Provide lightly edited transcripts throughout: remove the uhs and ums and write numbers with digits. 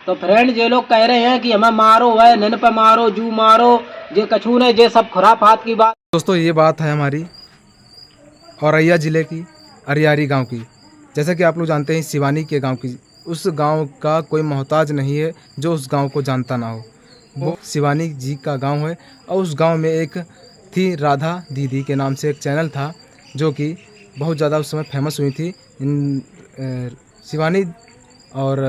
तो फ्रेंड जे लोग कह रहे हैं कि हमें मारो है, नन पे मारो, जू मारो, जे कछू ने, जे सब खुराफात की बात। दोस्तों ये बात है हमारी औरैया ज़िले की अरियारी गांव की। जैसा कि आप लोग जानते हैं सिवानी के गांव की, उस गांव का कोई मोहताज नहीं है जो उस गांव को जानता ना हो। वो सिवानी जी का गांव है और उस गांव में एक थी राधा दीदी के नाम से एक चैनल था जो कि बहुत ज़्यादा उस समय फेमस हुई थी। शिवानी और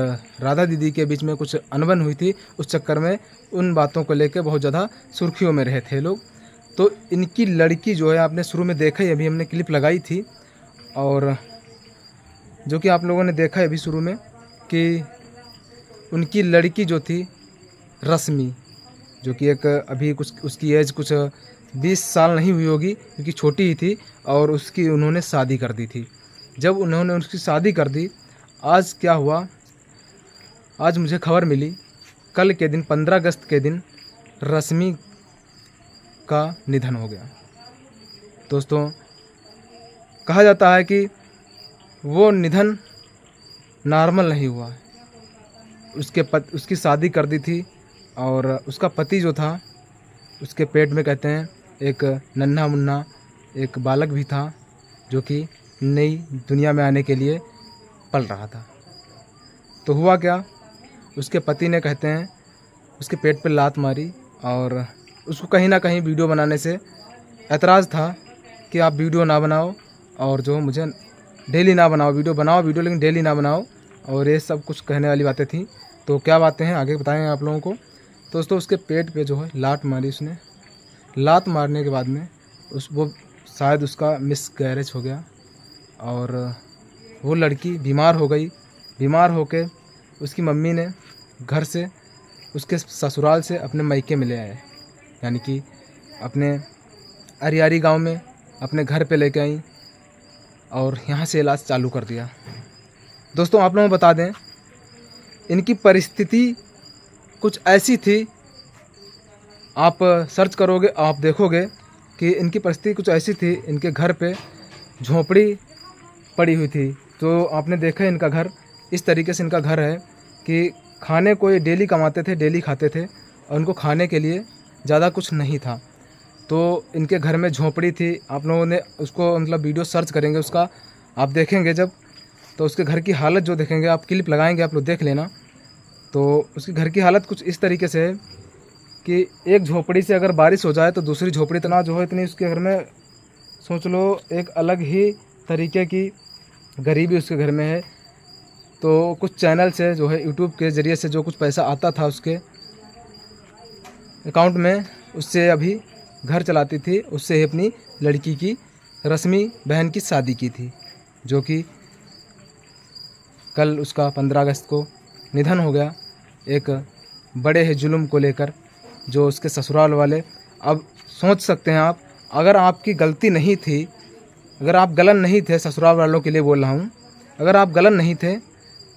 राधा दीदी के बीच में कुछ अनबन हुई थी, उस चक्कर में उन बातों को लेकर बहुत ज़्यादा सुर्खियों में रहे थे लोग। तो इनकी लड़की जो है, आपने शुरू में देखा ही, अभी हमने क्लिप लगाई थी और जो कि आप लोगों ने देखा है अभी शुरू में कि उनकी लड़की जो थी रश्मि, जो कि एक अभी कुछ उसकी एज कुछ 20 साल नहीं हुई होगी क्योंकि छोटी ही थी, और उसकी उन्होंने शादी कर दी थी। जब उन्होंने उसकी शादी कर दी, आज क्या हुआ, आज मुझे खबर मिली कल के दिन 15 अगस्त के दिन रश्मि का निधन हो गया। दोस्तों कहा जाता है कि वो निधन नॉर्मल नहीं हुआ। उसकी शादी कर दी थी और उसका पति जो था उसके पेट में कहते हैं एक नन्हा मुन्ना एक बालक भी था जो कि नई दुनिया में आने के लिए पल रहा था। तो हुआ क्या, उसके पति ने कहते हैं उसके पेट पर लात मारी और उसको कहीं ना कहीं वीडियो बनाने से ऐतराज़ था कि आप वीडियो ना बनाओ और जो मुझे डेली ना बनाओ, वीडियो बनाओ वीडियो लेकिन डेली ना बनाओ, और ये सब कुछ कहने वाली बातें थी। तो क्या बातें हैं आगे बताएंगे आप लोगों को। दोस्तों उसके पेट पे जो है लात मारी उसने। लात मारने के बाद में वो शायद उसका मिसकैरेज हो गया और वो लड़की बीमार हो गई। बीमार होके उसकी मम्मी ने घर से, उसके ससुराल से अपने मायके में ले आए, यानी कि अपने अरियारी गांव में अपने घर पे लेके आई और यहाँ से इलाज चालू कर दिया। दोस्तों आप लोगों को बता दें, इनकी परिस्थिति कुछ ऐसी थी, आप सर्च करोगे आप देखोगे कि इनकी परिस्थिति कुछ ऐसी थी। इनके घर पे झोपड़ी पड़ी हुई थी। तो आपने देखा है इनका घर, इस तरीके से इनका घर है कि खाने को ये डेली कमाते थे, डेली खाते थे और उनको खाने के लिए ज़्यादा कुछ नहीं था। तो इनके घर में झोपड़ी थी। आप लोगों ने उसको मतलब वीडियो सर्च करेंगे उसका, आप देखेंगे जब, तो उसके घर की हालत जो देखेंगे, आप क्लिप लगाएंगे आप लोग देख लेना। तो उसके घर की हालत कुछ इस तरीके से है कि एक झोपड़ी से अगर बारिश हो जाए तो दूसरी झोपड़ी इतना जो है, इतनी उसके घर में सोच लो एक अलग ही तरीके की गरीबी उसके घर में है। तो कुछ चैनल से जो है यूट्यूब के ज़रिए से जो कुछ पैसा आता था उसके अकाउंट में, उससे अभी घर चलाती थी, उससे ही अपनी लड़की की रश्मि बहन की शादी की थी, जो कि कल उसका 15 अगस्त को निधन हो गया एक बड़े ही जुल्म को लेकर, जो उसके ससुराल वाले। अब सोच सकते हैं आप, अगर आपकी गलती नहीं थी, अगर आप गलन नहीं थे, ससुराल वालों के लिए बोल रहा हूँ, अगर आप गलन नहीं थे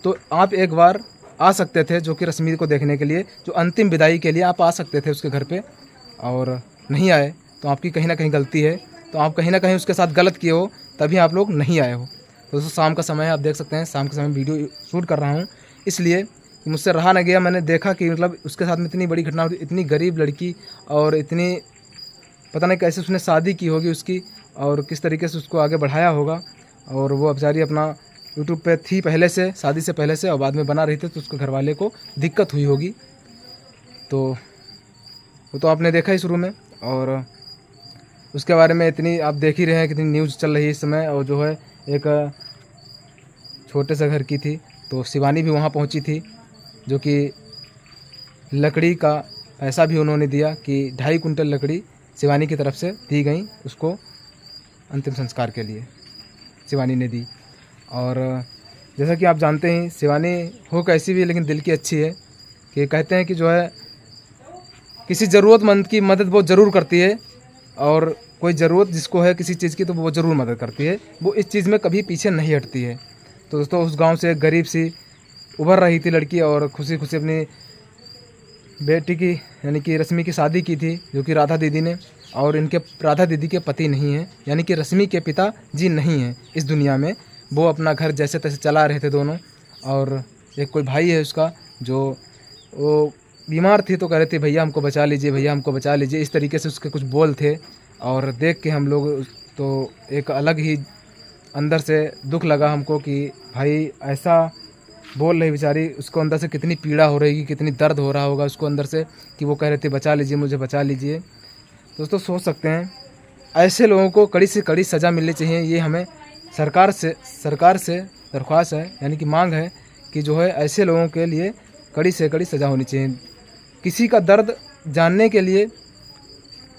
तो आप एक बार आ सकते थे, जो कि रश्मि को देखने के लिए, जो अंतिम विदाई के लिए आप आ सकते थे उसके घर पे, और नहीं आए तो आपकी कहीं ना कहीं गलती है। तो आप कहीं ना कहीं उसके साथ गलत किए हो, तभी आप लोग नहीं आए हो। तो दोस्तों शाम का समय है, आप देख सकते हैं शाम के समय वीडियो शूट कर रहा हूँ, इसलिए मुझसे रहा न गया। मैंने देखा कि मतलब उसके साथ में इतनी बड़ी घटना हुई, इतनी गरीब लड़की, और इतनी पता नहीं कैसे उसने शादी की होगी उसकी, और किस तरीके से उसको आगे बढ़ाया होगा। और वो बेचारी अपना यूट्यूब पे थी पहले से, शादी से पहले से, और बाद में बना रही थी, तो उसके घर वाले को दिक्कत हुई होगी। तो वो तो आपने देखा ही शुरू में, और उसके बारे में इतनी आप देख ही रहे हैं कितनी न्यूज़ चल रही है इस समय। और जो है एक छोटे से घर की थी, तो शिवानी भी वहाँ पहुँची थी, जो कि लकड़ी का पैसा भी उन्होंने दिया कि 2.5 कुंटल लकड़ी शिवानी की तरफ से दी गई उसको अंतिम संस्कार के लिए, शिवानी ने दी। और जैसा कि आप जानते हैं शिवानी हो कैसी भी, लेकिन दिल की अच्छी है। कि कहते हैं कि जो है किसी ज़रूरतमंद की मदद वो ज़रूर करती है, और कोई ज़रूरत जिसको है किसी चीज़ की तो वो ज़रूर मदद करती है, वो इस चीज़ में कभी पीछे नहीं हटती है। तो दोस्तों उस गांव से एक गरीब सी उभर रही थी लड़की, और खुशी खुशी अपनी बेटी की यानी कि रश्मि की शादी की थी, जो कि राधा दीदी ने। और इनके राधा दीदी के पति नहीं हैं, यानी कि रश्मि के पिता जी नहीं हैं इस दुनिया में। वो अपना घर जैसे तैसे चला रहे थे दोनों, और एक कोई भाई है उसका जो वो बीमार थी तो कह रहे थे भैया हमको बचा लीजिए, भैया हमको बचा लीजिए, इस तरीके से उसके कुछ बोल थे। और देख के हम लोग तो एक अलग ही अंदर से दुख लगा हमको कि भाई ऐसा बोल रही बेचारी, उसको अंदर से कितनी पीड़ा हो रही, कितनी दर्द हो रहा होगा उसको अंदर से कि वो कह रहे थे बचा लीजिए, मुझे बचा लीजिए। दोस्तों सोच सकते हैं ऐसे लोगों को कड़ी से कड़ी सज़ा मिलनी चाहिए। ये हमें सरकार से दरख्वास्त है, यानी कि मांग है कि जो है ऐसे लोगों के लिए कड़ी से कड़ी सज़ा होनी चाहिए। किसी का दर्द जानने के लिए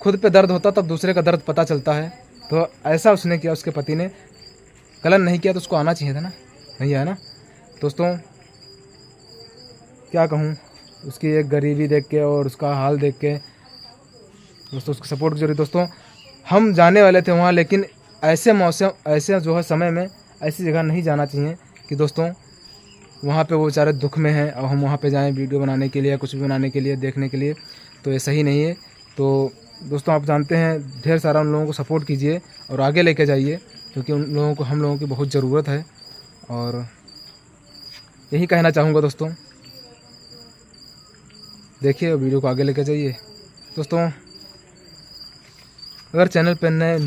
खुद पे दर्द होता तब दूसरे का दर्द पता चलता है, तो ऐसा उसने किया, उसके पति ने कलन नहीं किया तो उसको आना चाहिए था ना, नहीं आया ना। दोस्तों क्या कहूँ, उसकी एक गरीबी देख के और उसका हाल देख के दोस्तों उसको सपोर्ट जरूरी। दोस्तों हम जाने वाले थे वहाँ, लेकिन ऐसे मौसम, ऐसे जो है समय में ऐसी जगह नहीं जाना चाहिए कि दोस्तों वहाँ पे वो बेचारे दुख में हैं और हम वहाँ पे जाएं वीडियो बनाने के लिए, कुछ भी बनाने के लिए, देखने के लिए, तो ये सही नहीं है। तो दोस्तों आप जानते हैं ढेर सारा उन लोगों को सपोर्ट कीजिए और आगे लेके जाइए, क्योंकि उन लोगों को, हम लोगों की बहुत ज़रूरत है। और यही कहना चाहूँगा दोस्तों, देखिए वीडियो को आगे लेके जाइए। दोस्तों अगर चैनल पर नए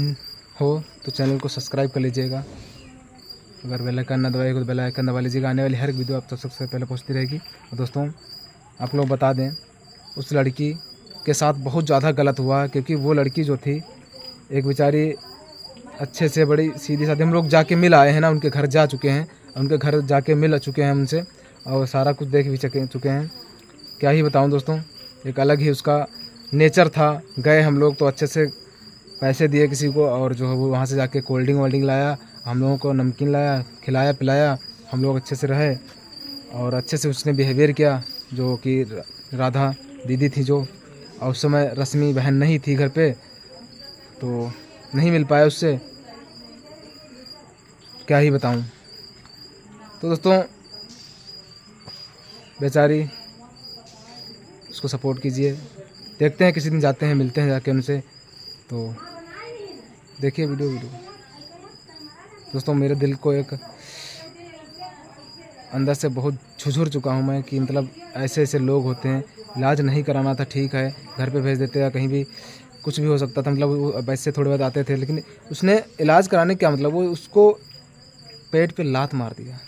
हो तो चैनल को सब्सक्राइब कर लीजिएगा, अगर बेल आइकन ना दबाइएगा तो बेल आइकन दबा लीजिएगा, आने वाली हर वीडियो आप तक सबसे पहले पहुंचती रहेगी। और दोस्तों आप लोग बता दें, उस लड़की के साथ बहुत ज़्यादा गलत हुआ, क्योंकि वो लड़की जो थी एक बेचारी अच्छे से बड़ी सीधी साधी, हम लोग जाके मिल आए हैं ना, उनके घर जा चुके हैं, उनके घर जाके मिल चुके हैं उनसे और सारा कुछ देख भी चुके हैं। क्या ही बताऊं दोस्तों, एक अलग ही उसका नेचर था। गए हम लोग तो अच्छे से पैसे दिए किसी को, और जो है वो वहाँ से जाके कोल्ड ड्रिंक लाया, हम लोगों को नमकीन लाया, खिलाया पिलाया, हम लोग अच्छे से रहे और अच्छे से उसने बिहेवियर किया। जो कि राधा दीदी थी जो, और उस समय रश्मि बहन नहीं थी घर पे, तो नहीं मिल पाया उससे, क्या ही बताऊं। तो दोस्तों बेचारी, उसको सपोर्ट कीजिए, देखते हैं किसी दिन जाते हैं, मिलते हैं जाके उनसे। तो देखिए वीडियो दोस्तों, मेरे दिल को एक अंदर से बहुत झुझुर चुका हूँ मैं कि मतलब ऐसे ऐसे लोग होते हैं। इलाज नहीं कराना था, ठीक है, घर पे भेज देते या कहीं भी कुछ भी हो सकता था, मतलब वो वैसे थोड़े बहुत आते थे, लेकिन उसने इलाज कराने क्या मतलब, वो उसको पेट पे लात मार दिया।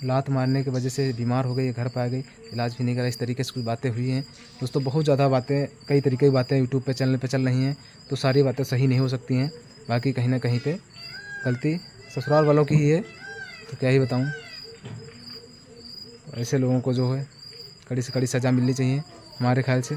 लात मारने की वजह से बीमार हो गई, घर पर आ गई, इलाज भी नहीं करा। इस तरीके से कुछ बातें हुई हैं दोस्तों, बहुत ज़्यादा बातें, कई तरीके की बातें यूट्यूब पे चैनल पे चल रही हैं, तो सारी बातें सही नहीं हो सकती हैं। बाकी कहीं ना कहीं पे गलती ससुराल वालों की ही है, तो क्या ही बताऊँ। ऐसे लोगों को जो है कड़ी से कड़ी सज़ा मिलनी चाहिए हमारे ख्याल से।